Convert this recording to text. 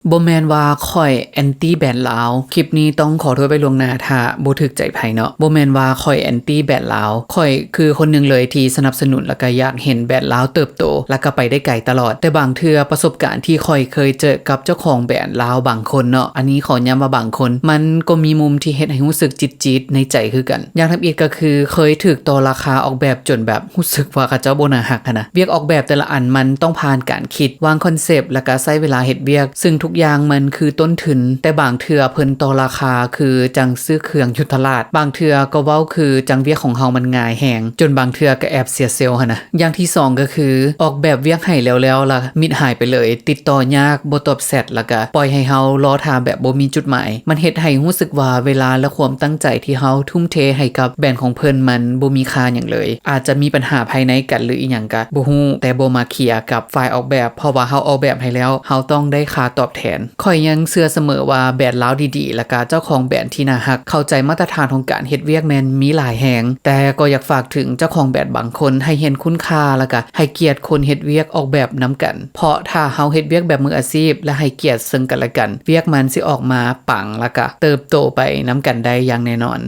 บ่แม่นว่าข่อยแอนตี้แบรนด์ลาวคลิปนี้ต้องขอโทษไปล่วงหน้าถ้าบ่ถูกใจไผเนาะบ่แม่นว่าข่อยแอนตี้แบรนด์ลาวข่อยคือคนหนึงเลยที่สนับสนุนแล้วก็อยากเห็นแบรนด์ลาวเติบโตแล้วก็ไปได้ไกลตลอดแต่บางเทื่อประสบการณ์ที่ข่อยเคยเจอกับเจ้าของแบรนด์ลาวบางคนเนาะอันนี้ขอย้ำว่าบางคนมันก็มีมุมที่เฮ็ดให้รู้สึกจิตๆในใจคือกันอย่างทำอีกก็คือเคยถูกต่อราคาออกแบบจนแบบรู้สึกว่าเขาเจ้าบ่น่าฮักนะเวียกออกแบบแต่ละอันมันต้องผ่านการคิดวางคอนเซปต์แล้วก็ใช้เวลาเฮ็ดเวียกซึ่งทุกอย่างมันคือต้นทุนแต่บางเทื่อเพิ่นต่อราคาคือจังซื้อเครื่องอยู่ตลาดบางเทื่อก็เว้าคือจังเวียกของเฮามันง่ายแฮงจนบางเทื่อก็แอบเสียเซลล์หั่นนะอย่างที่2ก็คือออกแบบเวียกให้แล้วล่ะมิดหายไปเลยติดต่อยากบ่ตอบแชทแล้วก็ปล่อยให้เฮารอท่าแบบบ่มีจุดหมายมันเฮ็ดให้รู้สึกว่าเวลาและความตั้งใจที่เฮาทุ่มเทให้กับแบรนด์ของเพิ่นมันบ่มีค่าหยังเลยอาจจะมีปัญหาภายในกันหรืออีหยังก็บ่ฮู้แต่บ่มาเคลียร์กับฝ่ายออกแบบเพราะว่าเฮาออกแบบให้แล้วเฮาต้องได้ค่าตอบแทนข่อยยังเชื่อเสมอว่าแบรนด์ลาวดีๆแล้วก็เจ้าของแบรนด์ที่น่าฮักเข้าใจมาตรฐานของการเฮ็ดเวียกแม่นมีหลายแฮงแต่ก็อยากฝากถึงเจ้าของแบรนด์บางคนให้เห็นคุณค่าแล้วก็ให้เกียรติคนเฮ็ดเวียกออกแบบนำกันเพราะถ้าเฮาเฮ็ดเวียกแบบมืออาชีพและให้เกียรติซึ่งกันและกันเวียกมันสิออกมาปังแล้วก็เติบโตไปนำกันได้อย่างแน่นอน